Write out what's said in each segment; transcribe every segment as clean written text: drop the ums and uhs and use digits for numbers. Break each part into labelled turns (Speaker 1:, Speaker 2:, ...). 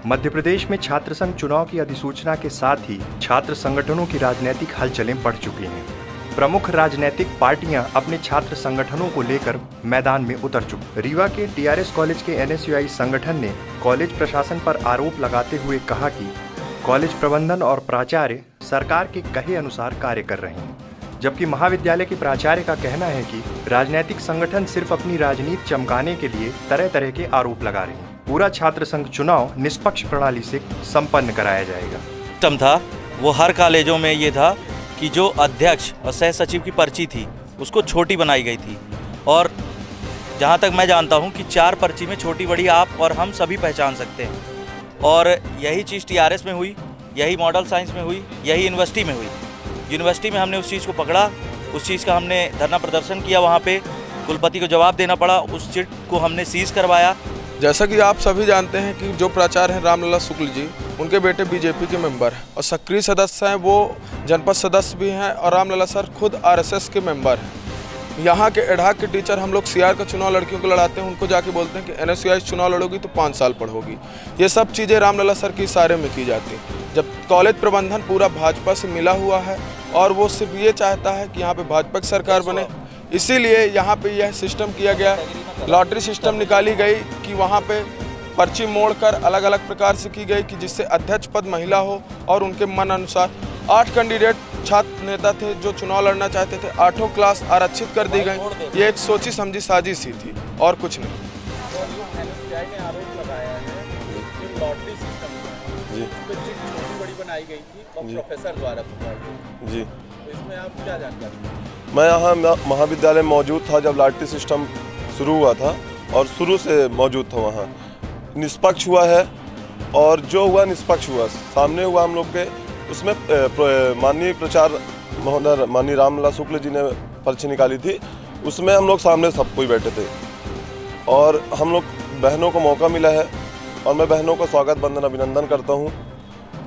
Speaker 1: मध्य प्रदेश में छात्र संघ चुनाव की अधिसूचना के साथ ही छात्र संगठनों की राजनीतिक हलचलें बढ़ चुकी हैं। प्रमुख राजनीतिक पार्टियां अपने छात्र संगठनों को लेकर मैदान में उतर चुकी। रीवा के टीआरएस कॉलेज के एनएसयूआई संगठन ने कॉलेज प्रशासन पर आरोप लगाते हुए कहा कि कॉलेज प्रबंधन और प्राचार्य सरकार के कहे अनुसार कार्य कर रहे हैं, जबकि महाविद्यालय के प्राचार्य का कहना है कि राजनीतिक संगठन सिर्फ अपनी राजनीति चमकाने के लिए तरह तरह के आरोप लगा रहे हैं। पूरा छात्र संघ चुनाव निष्पक्ष प्रणाली से संपन्न कराया जाएगा।
Speaker 2: सिस्टम था वो हर कॉलेजों में ये था कि जो अध्यक्ष और सह सचिव की पर्ची थी उसको छोटी बनाई गई थी, और जहाँ तक मैं जानता हूँ कि 4 पर्ची में छोटी बड़ी आप और हम सभी पहचान सकते हैं। और यही चीज़ टीआरएस में हुई, यही मॉडल साइंस में हुई, यही यूनिवर्सिटी में हुई। यूनिवर्सिटी में हमने उस चीज़ को पकड़ा, उस चीज़ का हमने धरना प्रदर्शन किया, वहाँ पे कुलपति को जवाब देना पड़ा, उस चिट को हमने सीज करवाया।
Speaker 3: जैसा कि आप सभी जानते हैं कि जो प्राचार्य हैं रामलला शुक्ल जी, उनके बेटे बीजेपी के मेंबर हैं और सक्रिय सदस्य हैं, वो जनपद सदस्य भी हैं, और रामलला सर खुद आरएसएस के मेंबर हैं। यहाँ के एडहाक के टीचर हम लोग सीआर का चुनाव लड़कियों को लड़ाते हैं, उनको जाके बोलते हैं कि एनएसयूआई चुनाव लड़ोगी तो 5 साल पढ़ोगी। ये सब चीज़ें रामलला सर के इशारे में की जाती हैं। जब कॉलेज प्रबंधन पूरा भाजपा से मिला हुआ है और वो सिर्फ ये चाहता है कि यहाँ पे भाजपा की सरकार बने, इसीलिए यहाँ पे यह सिस्टम किया गया। लॉटरी सिस्टम निकाली गई कि वहाँ पे पर्ची मोड़कर अलग अलग प्रकार से की गई कि जिससे अध्यक्ष पद महिला हो, और उनके मन अनुसार 8 कैंडिडेट छात्र नेता थे जो चुनाव लड़ना चाहते थे, 8 क्लास आरक्षित कर दी गई। ये एक सोची समझी साजिश ही थी और कुछ नहीं।
Speaker 4: जी, इसमें आप क्या जानकारी? मैं यहाँ महाविद्यालय में मौजूद था जब लॉटरी सिस्टम शुरू हुआ था, और शुरू से मौजूद था। वहाँ निष्पक्ष हुआ है, और जो हुआ निष्पक्ष हुआ, सामने हुआ हम लोग के। उसमें माननीय प्राचार्य महोदय माननीय रामलला शुक्ल जी ने पर्ची निकाली थी, उसमें हम लोग सामने सब कोई बैठे थे, और हम लोग बहनों को मौका मिला है, और मैं बहनों का स्वागत वंदन अभिनंदन करता हूँ,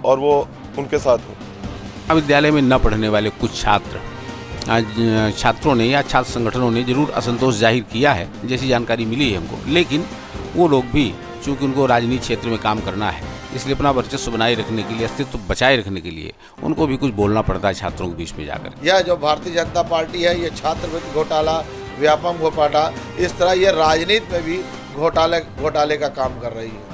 Speaker 4: और वो उनके साथ हूँ।
Speaker 5: विद्यालय में न पढ़ने वाले कुछ छात्रों ने या छात्र संगठनों ने जरूर असंतोष जाहिर किया है, जैसी जानकारी मिली है हमको। लेकिन वो लोग भी चूँकि उनको राजनीति क्षेत्र में काम करना है, इसलिए अपना वर्चस्व बनाए रखने के लिए, अस्तित्व बचाए रखने के लिए उनको भी कुछ बोलना पड़ता है छात्रों के बीच में जाकर।
Speaker 6: यह जो भारतीय जनता पार्टी है, ये छात्रवृत्ति घोटाला, व्यापम घोटाला, इस तरह ये राजनीति में भी घोटाले का काम कर रही है।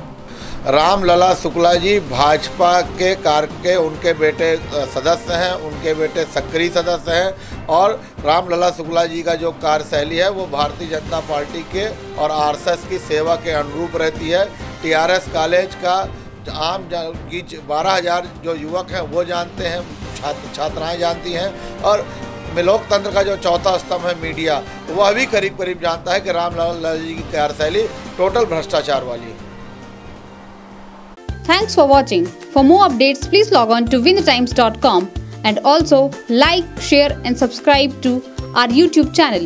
Speaker 6: रामलला शुक्ला जी भाजपा के उनके बेटे सदस्य हैं, उनके बेटे सक्रिय सदस्य हैं, और रामलला शुक्ला जी का जो कार्यशैली है वो भारतीय जनता पार्टी के और आरएसएस की सेवा के अनुरूप रहती है। टीआरएस कॉलेज का आम 12,000 जो युवक हैं वो जानते हैं, छात्राएं जानती हैं, और लोकतंत्र का जो चौथा स्तंभ है मीडिया, वह भी करीब करीब जानता है कि रामलला जी की कार्यशैली टोटल भ्रष्टाचार वाली है।
Speaker 7: Thanks for watching. For more updates, please log on to winthetimes.com and also like, share and subscribe to our YouTube channel.